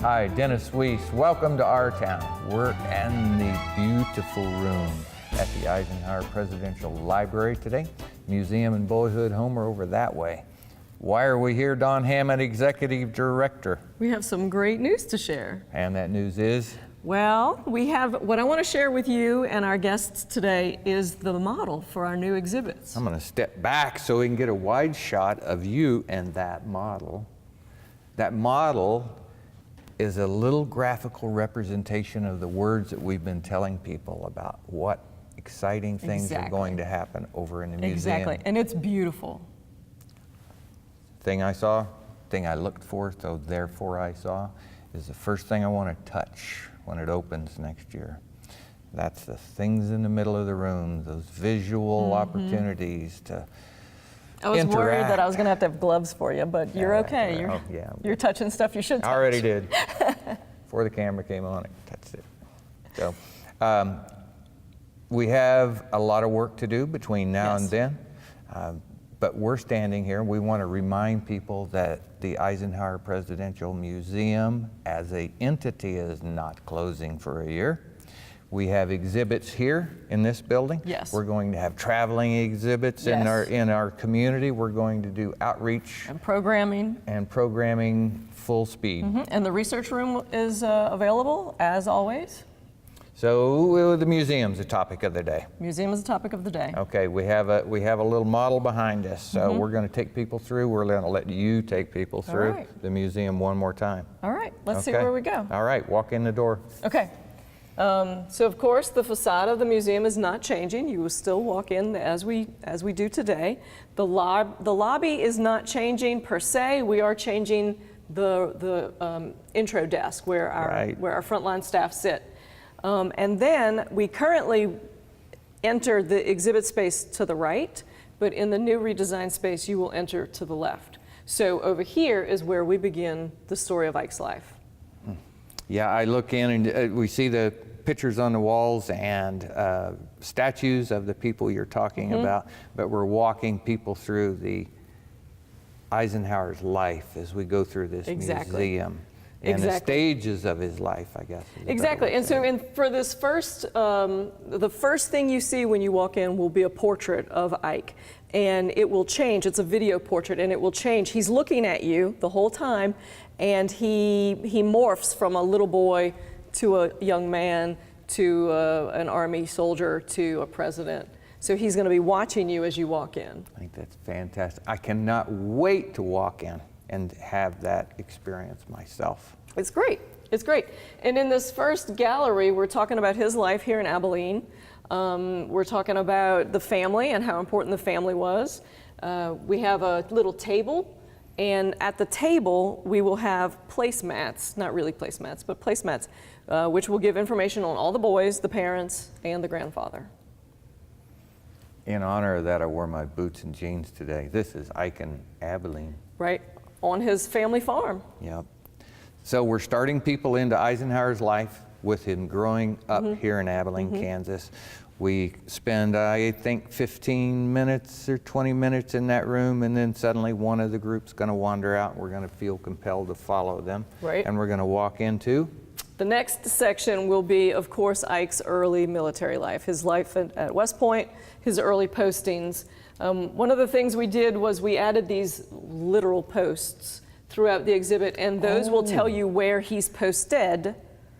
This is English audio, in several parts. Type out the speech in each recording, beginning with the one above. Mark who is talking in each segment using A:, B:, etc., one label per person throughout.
A: Hi, Dennis Weese. Welcome to our town. We're in the beautiful room at the Eisenhower Presidential Library today. Museum and boyhood home are over that way. Why are we here, Don Hammatt, Executive Director?
B: We have some great news to share.
A: And that news is?
B: Well, what I want to share with you and our guests today is the model for our new exhibits.
A: I'm going to step back so we can get a wide shot of you and that model. That model is a little graphical representation of the words that we've been telling people about what exciting things are going to happen over in the museum.
B: Exactly, and it's beautiful.
A: Thing I saw, thing I looked for, so therefore I saw, is the first thing I want to touch when it opens next year. That's the things in the middle of the room, those visual opportunities to
B: I was
A: interact.
B: worried that I was going to have gloves for you, but you're okay. You're touching stuff you should touch.
A: I already did. Before the camera came on, I touched it. So we have a lot of work to do between now and then, but we're standing here. We want to remind people that the Eisenhower Presidential Museum as an entity is not closing for a year. We have exhibits here in this building.
B: Yes.
A: We're going to have traveling exhibits in our community. We're going to do outreach
B: and programming
A: full speed.
B: And the research room is available as always.
A: So the museum's the topic of the day.
B: Museum is the topic of the day.
A: Okay, we have a little model behind us. So we're going to take people through. We're going to let you take people through the museum one more time.
B: All right, let's see where we go.
A: All right, walk in the door.
B: Okay. So of course the facade of the museum is not changing. You will still walk in as we do today. The lobby is not changing per se. We are changing the intro desk where our frontline staff sit. And then we currently enter the exhibit space to the right, but in the new redesigned space you will enter to the left. So over here is where we begin the story of Ike's life.
A: Yeah, I look in and we see the pictures on the walls and statues of the people you're talking about, but we're walking people through the Eisenhower's life as we go through this museum. And the stages of his life, I guess.
B: Exactly, and so for this first, the first thing you see when you walk in will be a portrait of Ike. And it will change, it's a video portrait, and it will change. He's looking at you the whole time, and he morphs from a little boy to a young man, to an army soldier, to a president. So he's going to be watching you as you walk in.
A: I think that's fantastic. I cannot wait to walk in and have that experience myself.
B: It's great. It's great. And in this first gallery, we're talking about his life here in Abilene. We're talking about the family and how important the family was. We have a little table, and at the table we will have placemats, not really placemats, but placemats, which will give information on all the boys, the parents, and the grandfather.
A: In honor of that, I wore my boots and jeans today. This is Ike in Abilene.
B: Right, on his family farm.
A: Yep. So we're starting people into Eisenhower's life with him growing up here in Abilene, Kansas. We spend, I think, 15 minutes or 20 minutes in that room, and then suddenly one of the group's going to wander out. We're going to feel compelled to follow them. Right. And we're going to walk into?
B: The next section will be, of course, Ike's early military life, his life at West Point, his early postings. One of the things we did was we added these literal posts throughout the exhibit, and those will tell you where he's posted.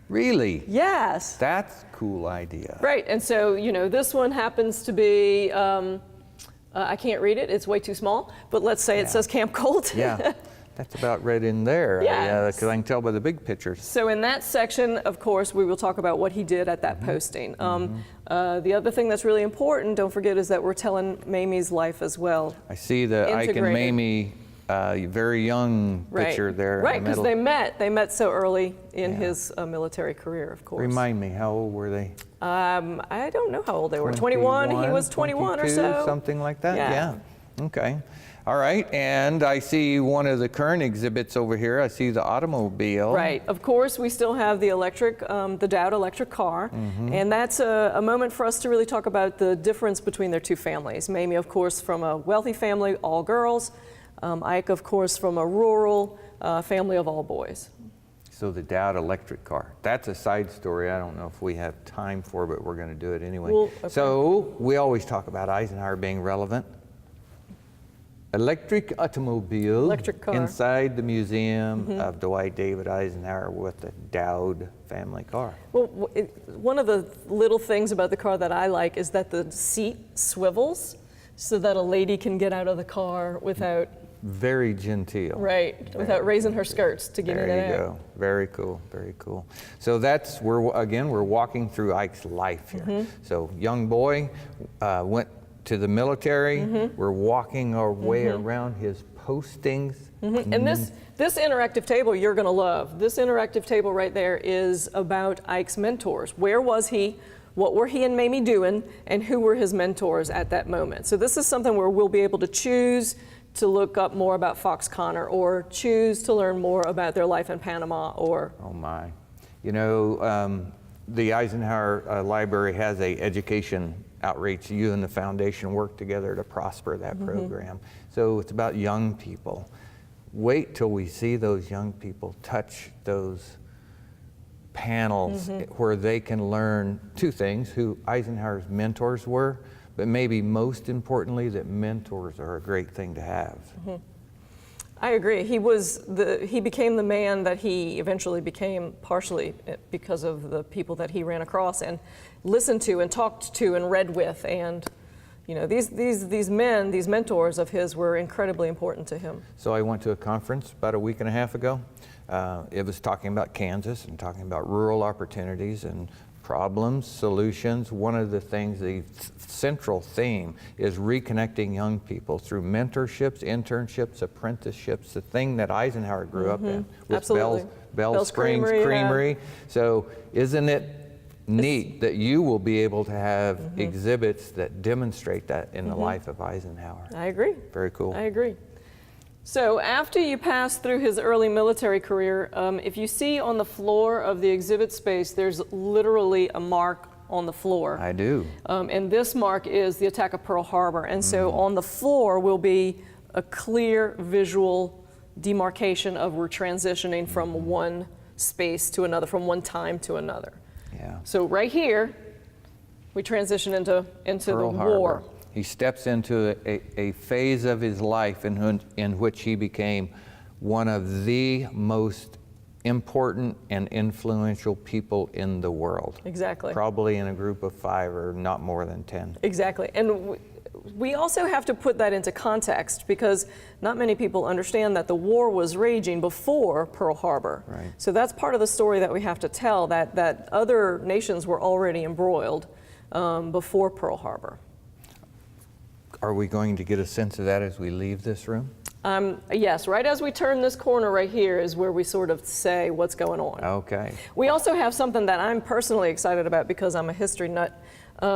A: Really?
B: Yes.
A: That's a cool idea.
B: Right, and so, you know, this one happens to be, I can't read it, it's way too small, but let's say it says Camp Colt.
A: Yeah, that's about right in there.
B: Yeah.
A: Because I can tell by the big pictures.
B: So in that section, of course, we will talk about what he did at that posting. The other thing that's really important, don't forget, is that we're telling Mamie's life as well.
A: I see the Ike and Mamie very young picture there.
B: Right, because they met so early in his military career, of course.
A: Remind me, how old were they?
B: I don't know how old they were. 21, he was 21 or so.
A: Something like that? Yeah. Okay. All right, and I see one of the current exhibits over here. I see the automobile.
B: Right, of course, we still have the electric, the Dowd electric car, and that's a moment for us to really talk about the difference between their two families. Mamie, of course, from a wealthy family, all girls. Ike, of course, from a rural family of all boys.
A: So the Dowd electric car. That's a side story I don't know if we have time for, but we're going to do it anyway.
B: Well, okay.
A: So we always talk about Eisenhower being relevant. Electric automobile
B: Electric car.
A: inside the museum of Dwight David Eisenhower with the Dowd family car.
B: Well, one of the little things about the car that I like is that the seat swivels so that a lady can get out of the car without,
A: Very genteel.
B: right, without raising her skirts to get in
A: There
B: and
A: you
B: out.
A: go. Very cool. Very cool. So that's we're walking through Ike's life here. So young boy went to the military. We're walking our way around his postings.
B: And this interactive table you're going to love. This interactive table right there is about Ike's mentors. Where was he? What were he and Mamie doing? And who were his mentors at that moment? So this is something where we'll be able to choose to look up more about Fox Connor or choose to learn more about their life in Panama or...
A: Oh my. You know, the Eisenhower Library has a education outreach. You and the foundation work together to prosper that program. So it's about young people. Wait till we see those young people touch those panels where they can learn two things: who Eisenhower's mentors were, but maybe most importantly, that mentors are a great thing to have.
B: I agree. He became the man that he eventually became, partially because of the people that he ran across and listened to and talked to and read with. And you know, these men, these mentors of his, were incredibly important to him.
A: So I went to a conference about a week and a half ago. It was talking about Kansas and talking about rural opportunities and problems, solutions. One of the things, the central theme, is reconnecting young people through mentorships, internships, apprenticeships, the thing that Eisenhower grew up in with
B: Absolutely.
A: Bell's Springs Creamery. So isn't it neat that you will be able to have exhibits that demonstrate that in the life of Eisenhower?
B: I agree.
A: Very cool.
B: I agree. So after you pass through his early military career, if you see on the floor of the exhibit space, there's literally a mark on the floor.
A: I do.
B: And this mark is the attack of Pearl Harbor. And so on the floor will be a clear visual demarcation of we're transitioning from one space to another, from one time to another.
A: Yeah.
B: So right here, we transition into
A: Pearl
B: the
A: Harbor.
B: war.
A: He steps into a phase of his life in which he became one of the most important and influential people in the world.
B: Exactly.
A: Probably in a group of 5 or not more than 10.
B: Exactly. And we also have to put that into context because not many people understand that the war was raging before Pearl Harbor.
A: Right.
B: So that's part of the story that we have to tell, that other nations were already embroiled before Pearl Harbor.
A: Are we going to get a sense of that as we leave this room?
B: Yes, right as we turn this corner right here is where we sort of say what's going on.
A: Okay.
B: We also have something that I'm personally excited about because I'm a history nut.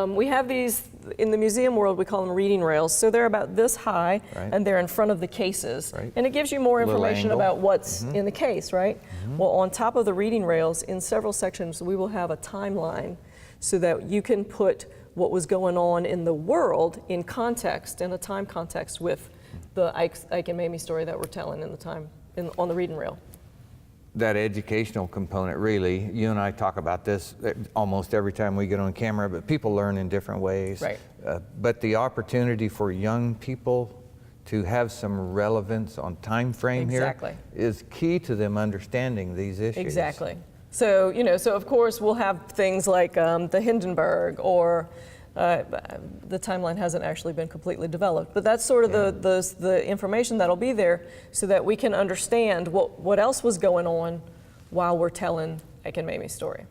B: We have these, in the museum world, we call them reading rails. So they're about this high,
A: Right.
B: and they're in front of the cases.
A: Right.
B: And it gives you more
A: Little
B: information
A: angle.
B: about what's in the case, right? Well, on top of the reading rails, in several sections, we will have a timeline so that you can put what was going on in the world in context, in a time context with the Ike and Mamie story that we're telling in the time, on the reading rail.
A: That educational component, really, you and I talk about this almost every time we get on camera, but people learn in different ways.
B: Right.
A: But the opportunity for young people to have some relevance on time frame
B: Exactly.
A: here is key to them understanding these issues.
B: Exactly. So, you know, so of course we'll have things like the Hindenburg or the timeline hasn't actually been completely developed, but that's sort of the information that'll be there so that we can understand what else was going on while we're telling Ike and Mamie's story.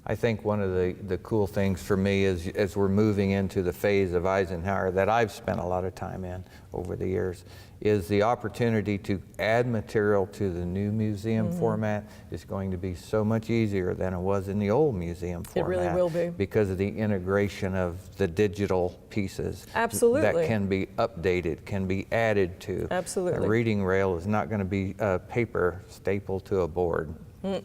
A: I think one of the cool things for me is as we're moving into the phase of Eisenhower that I've spent a lot of time in over the years is the opportunity to add material to the new museum format is going to be so much easier than it was in the old museum format.
B: It really will be.
A: Because of the integration of the digital pieces.
B: Absolutely.
A: That can be updated, can be added to.
B: Absolutely.
A: A reading rail is not going to be paper stapled to a board.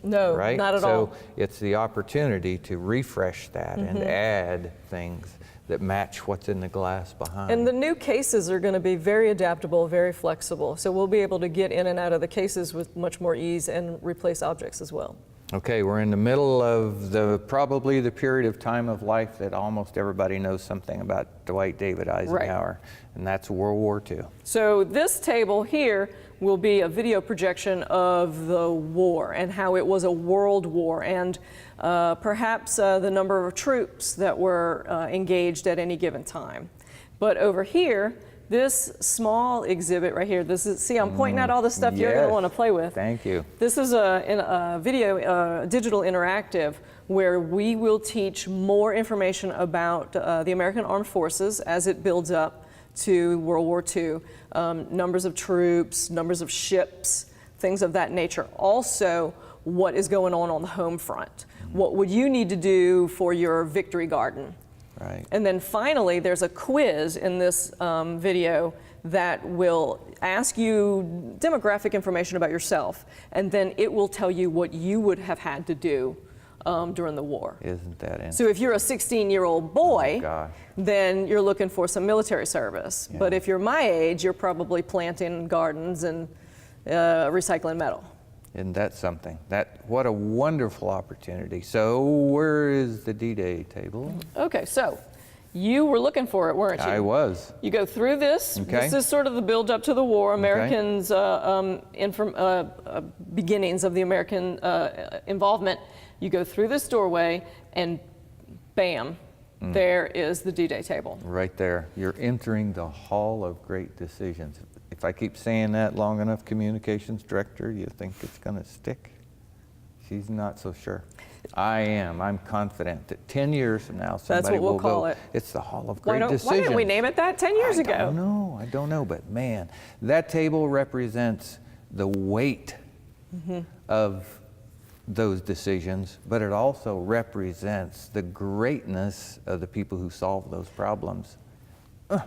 B: No,
A: Right?
B: not at
A: so
B: all.
A: it's the opportunity to refresh that and add things that match what's in the glass behind.
B: And the new cases are going to be very adaptable, very flexible. So we'll be able to get in and out of the cases with much more ease and replace objects as well.
A: Okay, we're in the middle of probably the period of time of life that almost everybody knows something about Dwight David Eisenhower, and that's World War II.
B: So this table here will be a video projection of the war and how it was a world war, and perhaps the number of troops that were engaged at any given time. But over here, this small exhibit right here, see, I'm pointing out all the stuff you're going to want to play with.
A: Thank you.
B: This is a video, digital interactive, where we will teach more information about the American Armed Forces as it builds up to World War II. Numbers of troops, numbers of ships, things of that nature. Also, what is going on the home front. What would you need to do for your victory garden?
A: Right.
B: And then finally, there's a quiz in this video that will ask you demographic information about yourself, and then it will tell you what you would have had to do during the war.
A: Isn't that interesting?
B: So if you're a 16-year-old boy,
A: gosh,
B: then you're looking for some military service.
A: Yeah.
B: But if you're my age, you're probably planting gardens and recycling metal.
A: Isn't that something? What a wonderful opportunity. So where is the D-Day table?
B: Okay, so you were looking for it, weren't you?
A: I was.
B: You go through this.
A: Okay.
B: This is sort of the build up to the war, Americans' beginnings of the American involvement. You go through this doorway and bam, there is the D-Day table.
A: Right there. You're entering the Hall of Great Decisions. If I keep saying that long enough, communications director, you think it's going to stick? She's not so sure. I am. I'm confident that 10 years from now, somebody will
B: call
A: go,
B: it.
A: It's the Hall of Great Decisions.
B: Why didn't we name it that 10 years ago?
A: I don't know, but man, that table represents the weight of those decisions, but it also represents the greatness of the people who solve those problems.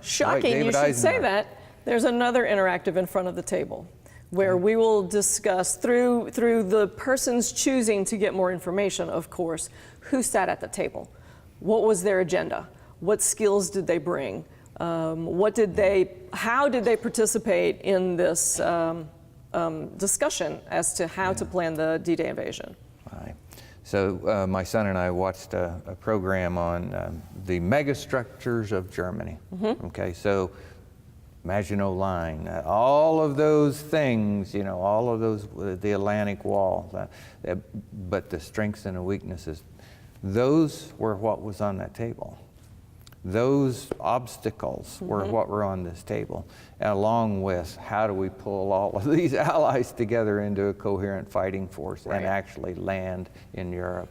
B: Shocking, you should say that. There's another interactive in front of the table where we will discuss through the person's choosing to get more information, of course, who sat at the table, what was their agenda, what skills did they bring, how did they participate in this discussion as to how to plan the D-Day invasion.
A: Right. So my son and I watched a program on the megastructures of Germany. Okay, so Maginot Line, all of those things, all of those, the Atlantic Wall, but the strengths and the weaknesses, those were what was on that table. Those obstacles were what were on this table, along with how do we pull all of these allies together into a coherent fighting force and actually land in Europe.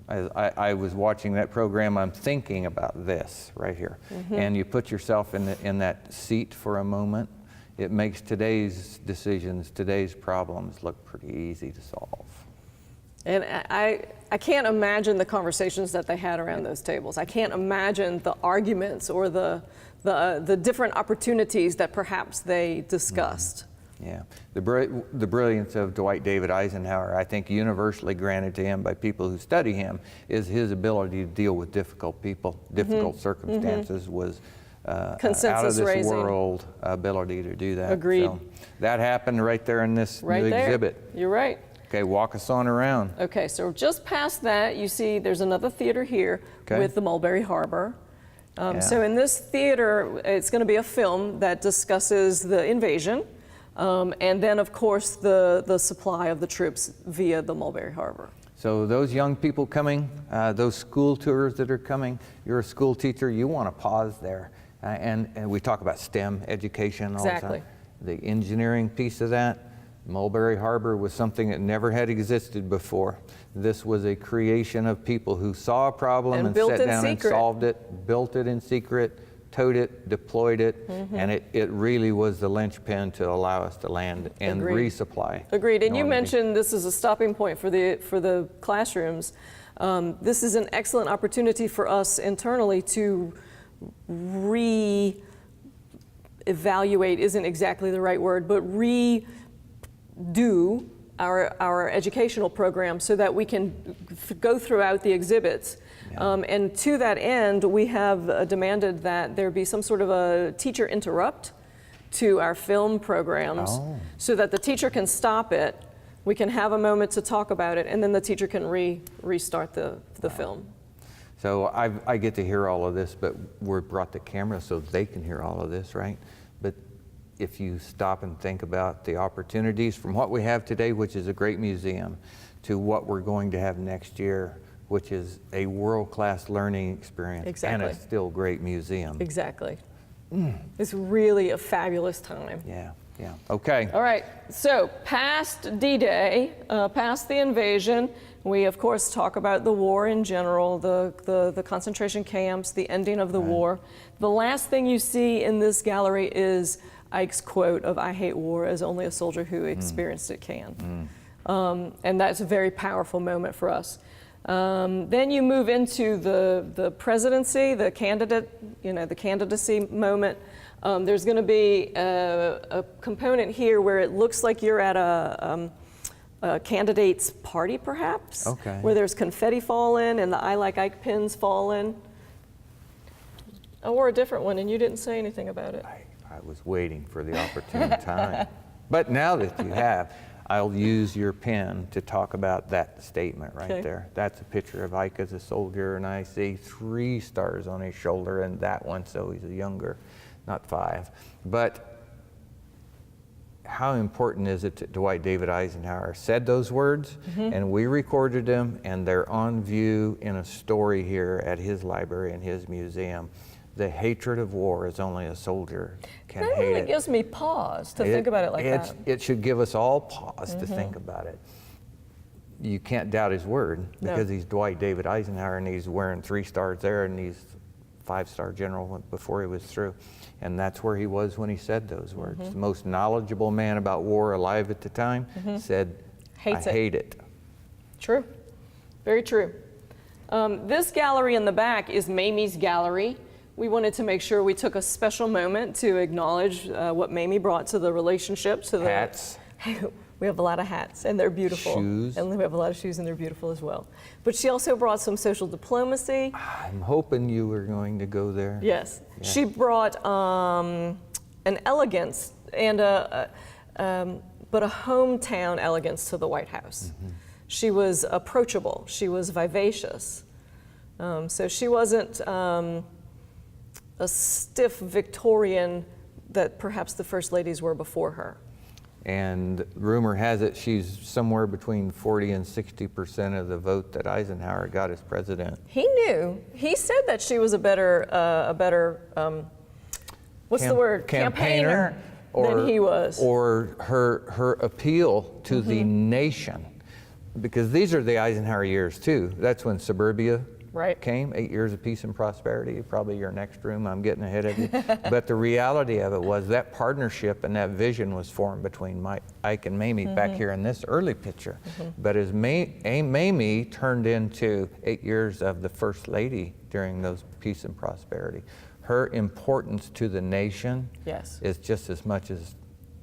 A: I was watching that program, I'm thinking about this right here. And you put yourself in that seat for a moment, it makes today's decisions, today's problems look pretty easy to solve.
B: And I can't imagine the conversations that they had around those tables. I can't imagine the arguments or the different opportunities that perhaps they discussed.
A: Yeah, the brilliance of Dwight David Eisenhower, I think universally granted to him by people who study him, is his ability to deal with difficult people, difficult circumstances, was out of this world ability to do that.
B: Agreed.
A: So that happened right there in this new exhibit.
B: You're right.
A: Okay, walk us on around.
B: Okay, so just past that, you see there's another theater here with the Mulberry Harbour. So in this theater, it's going to be a film that discusses the invasion. And then, of course, the supply of the troops via the Mulberry Harbour.
A: So those young people coming, those school tours that are coming, you're a school teacher, you want to pause there. And we talk about STEM education all the time. The engineering piece of that, Mulberry Harbour was something that never had existed before. This was a creation of people who saw a problem and sat down and solved it, built it in secret, towed it, deployed it, and it really was the linchpin to allow us to land and resupply.
B: Agreed. And you mentioned this is a stopping point for the classrooms. This is an excellent opportunity for us internally to evaluate isn't exactly the right word, but redo our educational program so that we can go throughout the exhibits.
A: Yeah.
B: And to that end, we have demanded that there be some sort of a teacher interrupt to our film programs so that the teacher can stop it, we can have a moment to talk about it, and then the teacher can restart the film.
A: So I get to hear all of this, but we're brought the camera so they can hear all of this, right? But if you stop and think about the opportunities from what we have today, which is a great museum, to what we're going to have next year, which is a world-class learning experience.
B: Exactly.
A: And a still great museum.
B: Exactly. It's really a fabulous time.
A: Yeah, yeah. Okay.
B: All right, so past D-Day, past the invasion, we of course talk about the war in general, the concentration camps, the ending of the war. The last thing you see in this gallery is Ike's quote of "I hate war as only a soldier who experienced it can." And that's a very powerful moment for us. Then you move into the presidency, the candidacy moment. There's going to be a component here where it looks like you're at a candidate's party, perhaps, where there's confetti falling and the "I Like Ike" pins falling. I wore a different one, and you didn't say anything about it.
A: I was waiting for the opportune time. But now that you have, I'll use your pen to talk about that statement right there. That's a picture of Ike as a soldier, and I see 3 stars on his shoulder, and that one, so he's younger, not 5. But how important is it that Dwight David Eisenhower said those words, and we recorded them, and they're on view in a story here at his library and his museum. The hatred of war is only a soldier can hate it.
B: That really gives me pause to think about it like that.
A: It should give us all pause to think about it. You can't doubt his word because he's Dwight David Eisenhower and he's wearing 3 stars there and he's 5-star general before he was through. And that's where he was when he said those words. The most knowledgeable man about war alive at the time said, I hate it.
B: True, very true. This gallery in the back is Mamie's gallery. We wanted to make sure we took a special moment to acknowledge what Mamie brought to the relationship. To the
A: hats.
B: We have a lot of hats, and they're beautiful.
A: Shoes.
B: And we have a lot of shoes, and they're beautiful as well. But she also brought some social diplomacy.
A: I'm hoping you were going to go there.
B: Yes. Yeah. She brought an elegance and but a hometown elegance to the White House. She was approachable. She was vivacious. So she wasn't a stiff Victorian that perhaps the first ladies were before her.
A: And rumor has it she's somewhere between 40 and 60% of the vote that Eisenhower got as president.
B: He knew. He said that she was a better what's the word? Campaigner than he was.
A: Or her appeal to the nation. Because these are the Eisenhower years too. That's when suburbia came, 8 years of peace and prosperity, probably your next room, I'm getting ahead of you. But the reality of it was that partnership and that vision was formed between Ike and Mamie back here in this early picture. But as Mamie turned into 8 years of the First Lady during those peace and prosperity, her importance to the nation is just as much as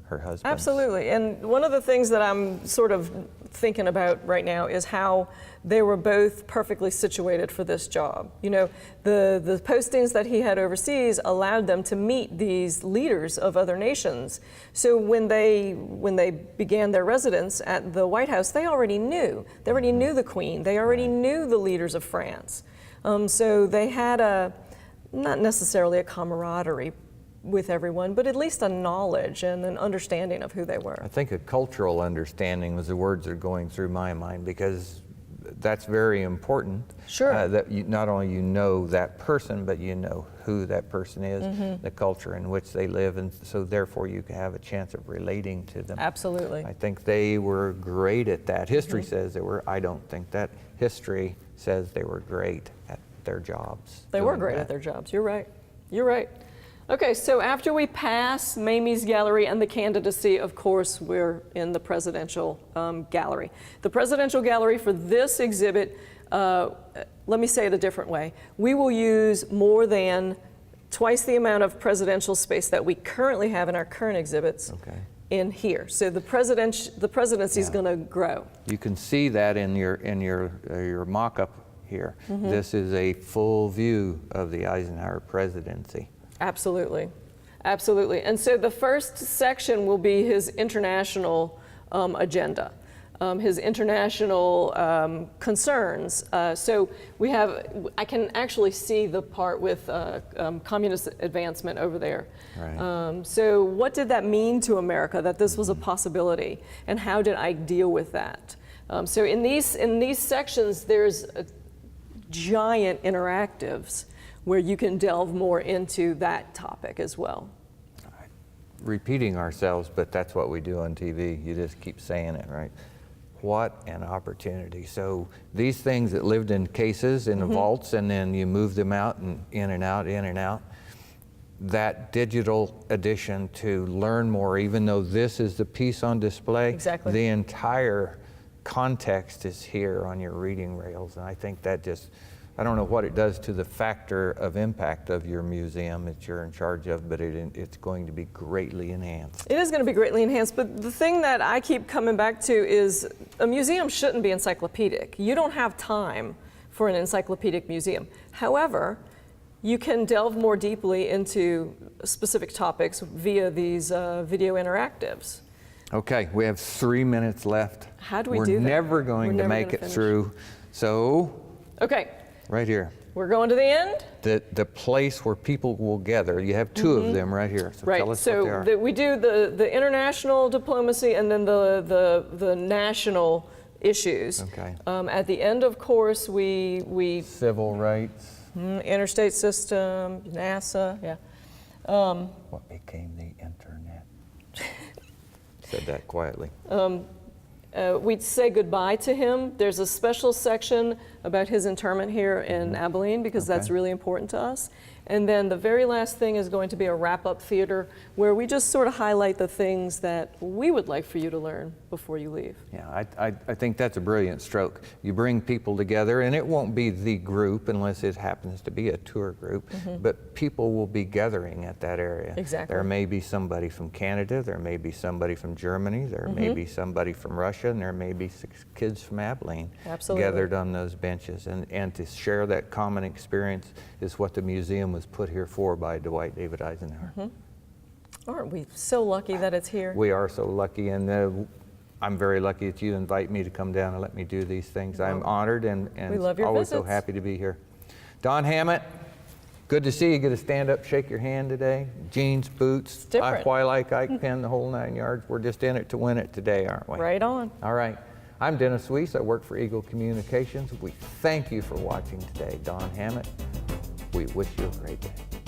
A: her husband's.
B: Absolutely, and one of the things that I'm sort of thinking about right now is how they were both perfectly situated for this job. You know, the postings that he had overseas allowed them to meet these leaders of other nations. So when they began their residence at the White House, they already knew. They already knew the Queen. They already knew the leaders of France. So they had not necessarily a camaraderie with everyone, but at least a knowledge and an understanding of who they were.
A: I think a cultural understanding was the words that are going through my mind, because that's very important.
B: Sure.
A: That you, not only you know that person, but you know who that person is, the culture in which they live, and so therefore you can have a chance of relating to them.
B: Absolutely.
A: I think they were great at that. History says they were. I don't think that. History says they were great at their jobs.
B: They were great at their jobs. You're right. You're right. Okay, so after we pass Mamie's gallery and the candidacy, of course, we're in the presidential gallery. The presidential gallery for this exhibit, let me say it a different way. We will use more than twice the amount of presidential space that we currently have in our current exhibits in here. So the presidency is going to grow.
A: You can see that in your mock-up here. This is a full view of the Eisenhower presidency.
B: Absolutely, absolutely. And so the first section will be his international agenda, his international concerns. So I can actually see the part with communist advancement over there.
A: Right.
B: So what did that mean to America, that this was a possibility, and how did I deal with that? So in these sections, there's giant interactives where you can delve more into that topic as well.
A: Repeating ourselves, but that's what we do on TV. You just keep saying it, right? What an opportunity. So these things that lived in cases in the vaults, and then you move them out and in and out, in and out. That digital edition to learn more, even though this is the piece on display,
B: exactly.
A: The entire context is here on your reading rails. And I think that just, I don't know what it does to the factor of impact of your museum that you're in charge of, but it's going to be greatly enhanced.
B: It is going to be greatly enhanced, but the thing that I keep coming back to is a museum shouldn't be encyclopedic. You don't have time for an encyclopedic museum. However, you can delve more deeply into specific topics via these video interactives.
A: Okay, we have 3 minutes left.
B: How do we do that?
A: We're never going to make it through. So,
B: okay.
A: Right here.
B: We're going to the end?
A: The place where people will gather. You have two of them right here. So
B: right.
A: tell us what they are.
B: We do the international diplomacy and then the national issues.
A: Okay.
B: At the end, of course, we
A: civil rights.
B: Interstate system, NASA, yeah.
A: What became the internet? Said that quietly.
B: We'd say goodbye to him. There's a special section about his interment here in Abilene because that's really important to us. And then the very last thing is going to be a wrap-up theater where we just sort of highlight the things that we would like for you to learn before you leave.
A: Yeah, I think that's a brilliant stroke. You bring people together, and it won't be the group unless it happens to be a tour group, but people will be gathering at that area.
B: Exactly.
A: There may be somebody from Canada, there may be somebody from Germany, there may be somebody from Russia, and there may be 6 kids from Abilene gathered on those benches. And to share that common experience is what the museum was put here for by Dwight David Eisenhower.
B: Aren't we so lucky that it's here?
A: We are so lucky, and I'm very lucky that you invite me to come down and let me do these things. I'm honored and
B: we love your
A: always so
B: visits.
A: happy to be here. Don Hammatt, good to see you. Get to stand up, shake your hand today. Jeans, boots, why like Ike pen, the whole 9 yards. We're just in it to win it today, aren't we?
B: Right on.
A: All right. I'm Dennis Weese. I work for Eagle Communications. We thank you for watching today. Don Hammatt, we wish you a great day.